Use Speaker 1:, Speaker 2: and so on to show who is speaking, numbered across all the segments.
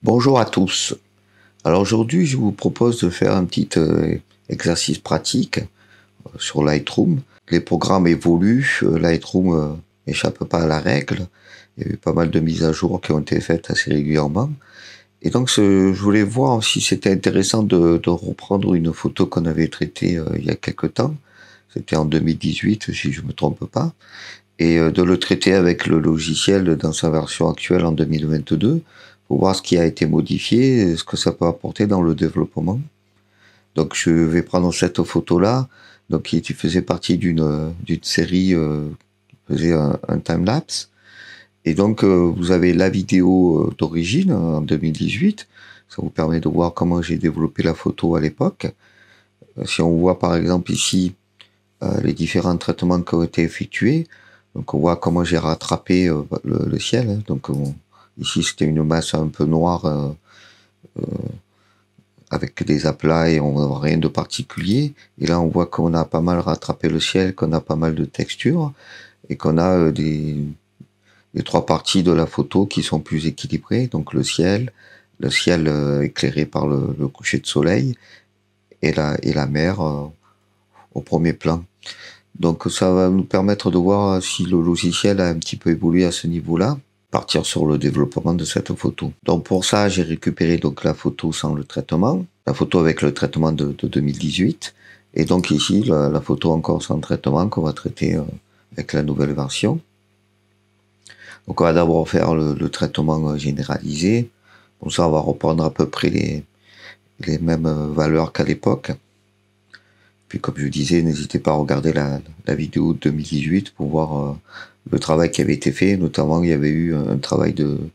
Speaker 1: Bonjour à tous. Alors aujourd'hui, je vous propose de faire un petit exercice pratique sur Lightroom. Les programmes évoluent, Lightroom n'échappe pas à la règle. Il y a eu pas mal de mises à jour qui ont été faites assez régulièrement. Et donc, je voulais voir si c'était intéressant de reprendre une photo qu'on avait traitée il y a quelque temps. C'était en 2018, si je me trompe pas. Et de le traiter avec le logiciel dans sa version actuelle en 2022 pour voir ce qui a été modifié et ce que ça peut apporter dans le développement. Donc je vais prendre cette photo-là, donc qui faisait partie d'une série qui faisait un time-lapse. Et donc vous avez la vidéo d'origine en 2018. Ça vous permet de voir comment j'ai développé la photo à l'époque. Si on voit par exemple ici les différents traitements qui ont été effectués, donc on voit comment j'ai rattrapé le ciel. Hein. Donc ici c'était une masse un peu noire avec des aplats et on voit rien de particulier. Et là on voit qu'on a pas mal rattrapé le ciel, qu'on a pas mal de textures et qu'on a les trois parties de la photo qui sont plus équilibrées. Donc le ciel éclairé par le coucher de soleil et la mer au premier plan. Donc ça va nous permettre de voir si le logiciel a un petit peu évolué à ce niveau-là, partir sur le développement de cette photo. Donc pour ça, j'ai récupéré donc la photo sans le traitement, la photo avec le traitement de 2018, et donc ici la photo encore sans traitement qu'on va traiter avec la nouvelle version. Donc on va d'abord faire le traitement généralisé. Pour ça, on va reprendre à peu près les mêmes valeurs qu'à l'époque. Puis comme je disais, n'hésitez pas à regarder la vidéo de 2018 pour voir le travail qui avait été fait. Notamment, il y avait eu un travail de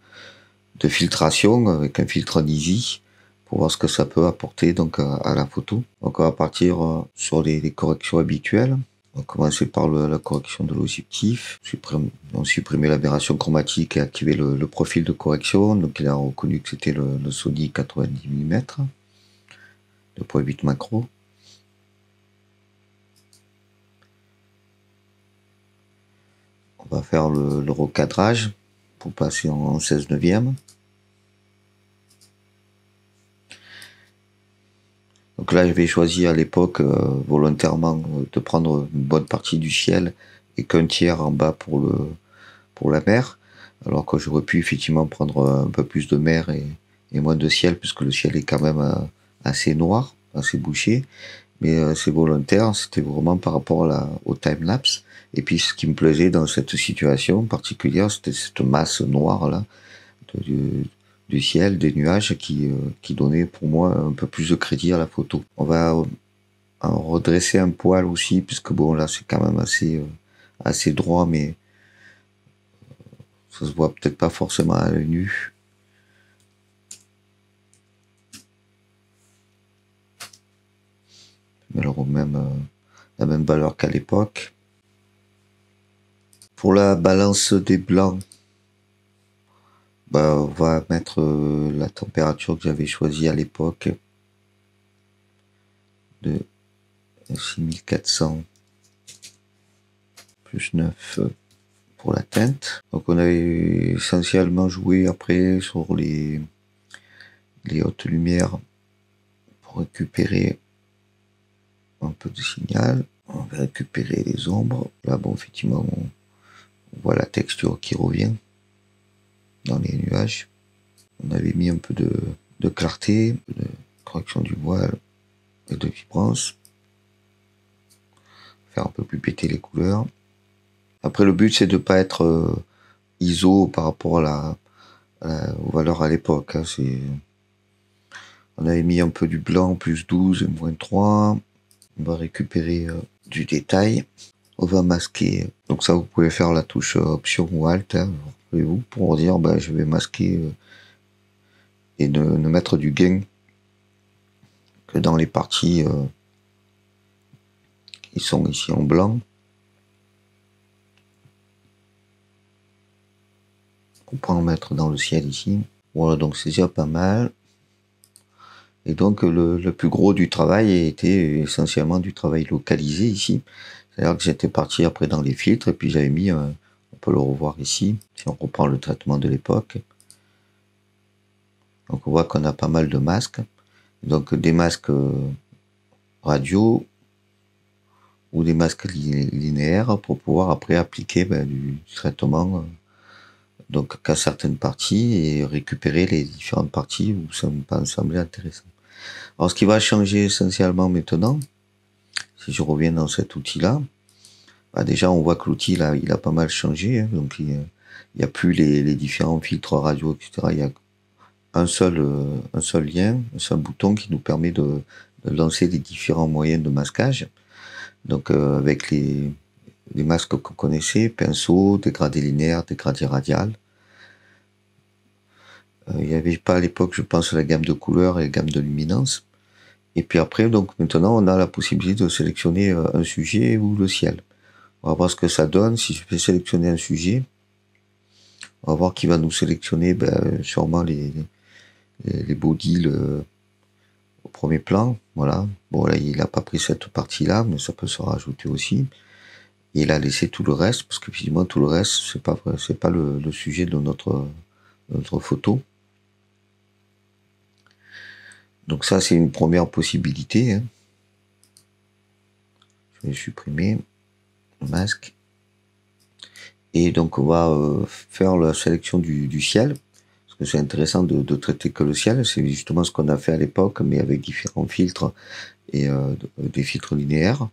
Speaker 1: filtration avec un filtre Nisi pour voir ce que ça peut apporter donc à la photo. Donc on va partir sur les corrections habituelles. On va commencer par la correction de l'objectif. On supprimer l'aberration chromatique et activer le profil de correction. Donc il a reconnu que c'était le Sony 90 mm 2.8 macro. On va faire le recadrage pour passer en 16 neuvième. Donc là, j'avais choisi à l'époque volontairement de prendre une bonne partie du ciel et qu'un tiers en bas pour la mer, alors que j'aurais pu effectivement prendre un peu plus de mer et moins de ciel, puisque le ciel est quand même assez noir, assez bouché. Mais c'est volontaire, c'était vraiment par rapport au time-lapse. Et puis ce qui me plaisait dans cette situation particulière, c'était cette masse noire là du ciel, des nuages qui donnait pour moi un peu plus de crédit à la photo. On va en redresser un poil aussi, puisque bon là c'est quand même assez droit, mais ça se voit peut-être pas forcément à l'œil nu. Alors la même valeur qu'à l'époque. Pour la balance des blancs, on va mettre la température que j'avais choisie à l'époque de 6400 plus 9 pour la teinte. Donc on avait essentiellement joué après sur les hautes lumières pour récupérer un peu de signal. On va récupérer les ombres. Là bon effectivement on voit la texture qui revient dans les nuages. On avait mis un peu de clarté, de correction du voile et de vibrance. Faire un peu plus péter les couleurs. Après le but c'est de pas être ISO par rapport aux valeurs à l'époque. Hein. On avait mis un peu du blanc, plus 12 et moins 3. On va récupérer du détail. On va masquer. Donc ça, vous pouvez faire la touche Option ou Alt, hein, vous pour dire je vais masquer et ne mettre du gain que dans les parties qui sont ici en blanc. On peut en mettre dans le ciel ici. Voilà, donc c'est déjà pas mal. Et donc le plus gros du travail a été essentiellement du travail localisé ici. C'est-à-dire que j'étais parti après dans les filtres et puis j'avais mis, on peut le revoir ici, si on reprend le traitement de l'époque. Donc on voit qu'on a pas mal de masques. Donc des masques radio ou des masques linéaires pour pouvoir après appliquer du traitement donc qu'à certaines parties et récupérer les différentes parties où ça me semblait intéressant. Alors ce qui va changer essentiellement maintenant, si je reviens dans cet outil-là, déjà on voit que l'outil là, il a pas mal changé, hein, donc il y a plus les différents filtres radio, etc. Il y a un seul lien, un seul bouton qui nous permet de lancer les différents moyens de masquage. Donc avec les masques qu'on connaissait, pinceau, dégradé linéaire, dégradé radial. Il n'y avait pas à l'époque, je pense, la gamme de couleurs et la gamme de luminance. Et puis après, donc maintenant, on a la possibilité de sélectionner un sujet ou le ciel. On va voir ce que ça donne. Si je fais sélectionner un sujet, on va voir qu'il va nous sélectionner sûrement les bodies au premier plan. Voilà. Bon, là, il n'a pas pris cette partie-là, mais ça peut se rajouter aussi. Et il a laissé tout le reste, parce que finalement, tout le reste, c'est pas le sujet de notre photo. Donc ça, c'est une première possibilité. Hein. Je vais supprimer le masque. Et donc, on va faire la sélection du ciel. Parce que c'est intéressant de traiter que le ciel. C'est justement ce qu'on a fait à l'époque, mais avec différents filtres et des filtres linéaires.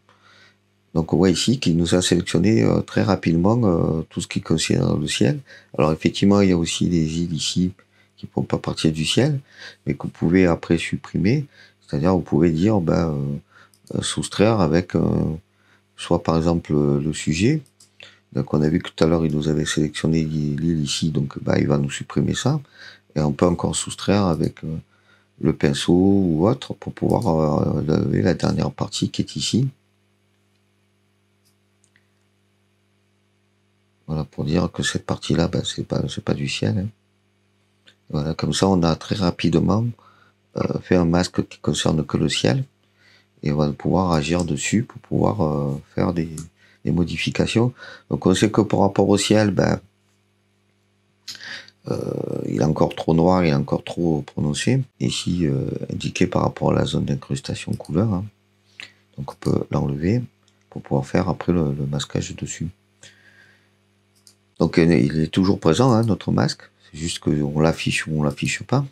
Speaker 1: Donc, on voit ici qu'il nous a sélectionné très rapidement tout ce qui concerne le ciel. Alors, effectivement, il y a aussi des îles ici qui ne font pas partie du ciel, mais que vous pouvez après supprimer. C'est-à-dire, vous pouvez dire, soustraire avec soit par exemple le sujet. Donc on a vu que tout à l'heure il nous avait sélectionné l'île ici, donc il va nous supprimer ça. Et on peut encore soustraire avec le pinceau ou autre pour pouvoir lever la dernière partie qui est ici. Voilà, pour dire que cette partie-là, c'est pas du ciel. Hein. Voilà, comme ça on a très rapidement fait un masque qui concerne que le ciel. Et on va pouvoir agir dessus pour pouvoir faire des modifications. Donc on sait que par rapport au ciel, il est encore trop noir, il est encore trop prononcé. Ici, indiqué par rapport à la zone d'incrustation couleur. Hein. Donc on peut l'enlever pour pouvoir faire après le masquage dessus. Donc il est toujours présent, hein, notre masque. C'est juste qu'on l'affiche ou on l'affiche pas.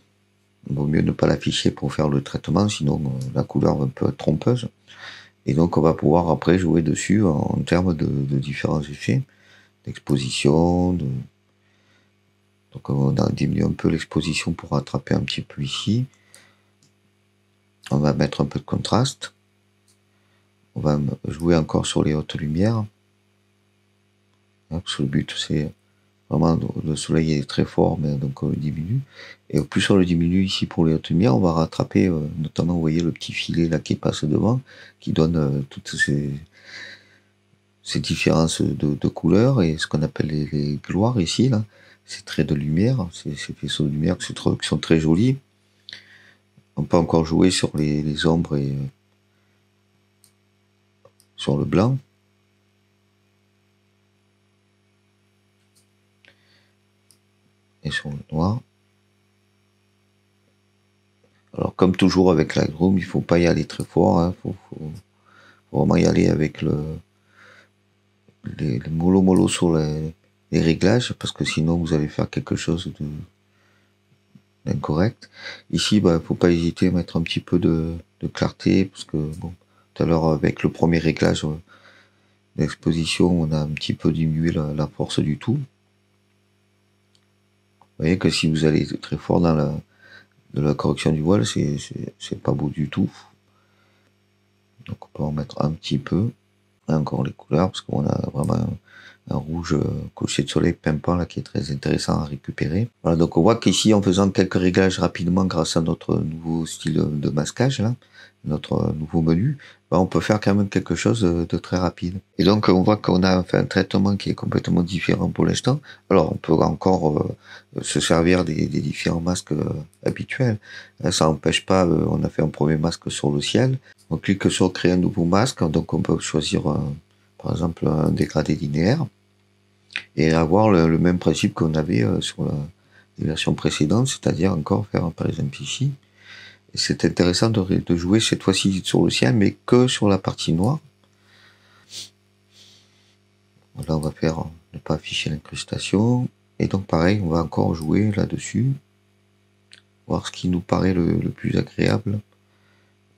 Speaker 1: Il vaut mieux ne pas l'afficher pour faire le traitement, sinon la couleur va un peu être trompeuse. Et donc on va pouvoir après jouer dessus en termes de différents effets, d'exposition. Donc on a diminué un peu l'exposition pour rattraper un petit peu ici. On va mettre un peu de contraste. On va jouer encore sur les hautes lumières. Parce que le but c'est vraiment, le soleil est très fort, mais donc on le diminue. Et au plus on le diminue ici pour les hautes lumières, on va rattraper, notamment vous voyez le petit filet là qui passe devant, qui donne toutes ces différences de couleurs et ce qu'on appelle les gloires ici, là, ces traits de lumière, ces faisceaux de lumière qui sont très jolis. On peut encore jouer sur les ombres et sur le blanc. Et sur le noir. Alors comme toujours avec Lightroom, il faut pas y aller très fort, hein, faut vraiment y aller avec le mollo sur les réglages, parce que sinon vous allez faire quelque chose d'incorrect. Ici, faut pas hésiter à mettre un petit peu de clarté, parce que bon, tout à l'heure avec le premier réglage d'exposition, on a un petit peu diminué la force du tout. Vous voyez que si vous allez très fort dans la correction du voile, c'est pas beau du tout. Donc on peut en mettre un petit peu. Et encore les couleurs, parce qu'on a vraiment un rouge couché de soleil pimpant là qui est très intéressant à récupérer. Voilà, donc on voit qu'ici en faisant quelques réglages rapidement grâce à notre nouveau style de masquage là, notre nouveau menu, on peut faire quand même quelque chose de très rapide. Et donc on voit qu'on a fait un traitement qui est complètement différent pour l'instant. Alors on peut encore se servir des différents masques habituels. Ça n'empêche pas, on a fait un premier masque sur le ciel. On clique sur créer un nouveau masque, donc on peut choisir par exemple un dégradé linéaire et avoir le même principe qu'on avait sur versions précédentes, c'est-à-dire encore faire par exemple ici. Et c'est intéressant de jouer cette fois-ci sur le ciel, mais que sur la partie noire. Là, on va faire ne pas afficher l'incrustation. Et donc pareil, on va encore jouer là-dessus. Voir ce qui nous paraît le plus agréable,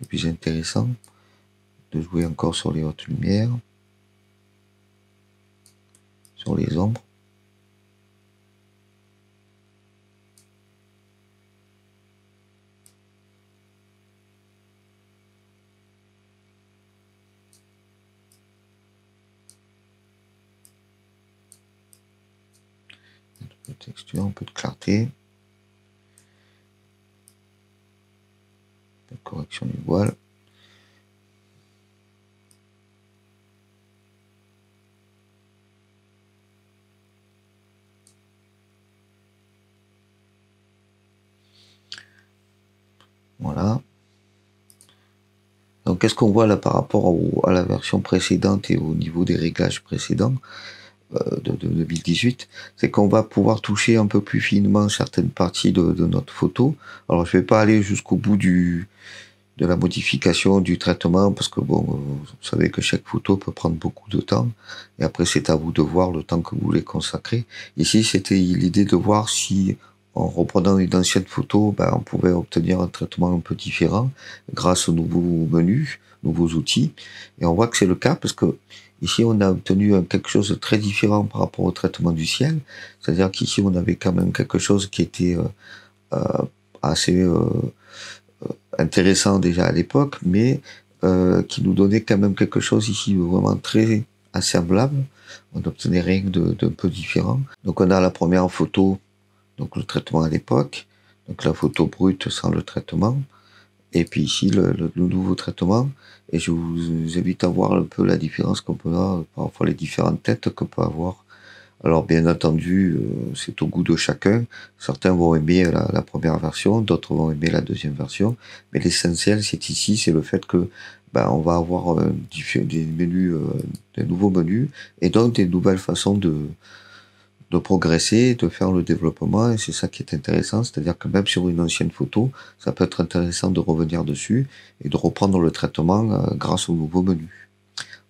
Speaker 1: le plus intéressant. De jouer encore sur les hautes lumières. Sur les ombres. Un peu de texture, un peu de clarté. La correction du voile. Voilà. Donc qu'est-ce qu'on voit là par rapport à la version précédente et au niveau des réglages précédents de 2018, c'est qu'on va pouvoir toucher un peu plus finement certaines parties de notre photo. Alors je vais pas aller jusqu'au bout de la modification du traitement parce que bon, vous savez que chaque photo peut prendre beaucoup de temps et après c'est à vous de voir le temps que vous voulez consacrer. Ici c'était l'idée de voir si en reprenant une ancienne photo, on pouvait obtenir un traitement un peu différent grâce aux nouveaux menus, nouveaux outils. Et on voit que c'est le cas parce que ici on a obtenu quelque chose de très différent par rapport au traitement du ciel. C'est-à-dire qu'ici on avait quand même quelque chose qui était assez intéressant déjà à l'époque, mais qui nous donnait quand même quelque chose ici vraiment très assemblable. On n'obtenait rien d'un peu différent. Donc on a la première photo, donc le traitement à l'époque, donc la photo brute sans le traitement, et puis ici le nouveau traitement. Et je vous invite à voir un peu la différence qu'on peut avoir, parfois les différentes têtes qu'on peut avoir. Alors bien entendu, c'est au goût de chacun. Certains vont aimer la première version, d'autres vont aimer la deuxième version. Mais l'essentiel, c'est ici, c'est le fait que on va avoir des menus, des nouveaux menus, et donc des nouvelles façons de progresser, de faire le développement. Et c'est ça qui est intéressant, c'est-à-dire que même sur une ancienne photo, ça peut être intéressant de revenir dessus et de reprendre le traitement grâce aux nouveaux menus.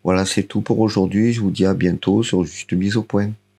Speaker 1: Voilà, c'est tout pour aujourd'hui. Je vous dis à bientôt sur Juste Mise au Point.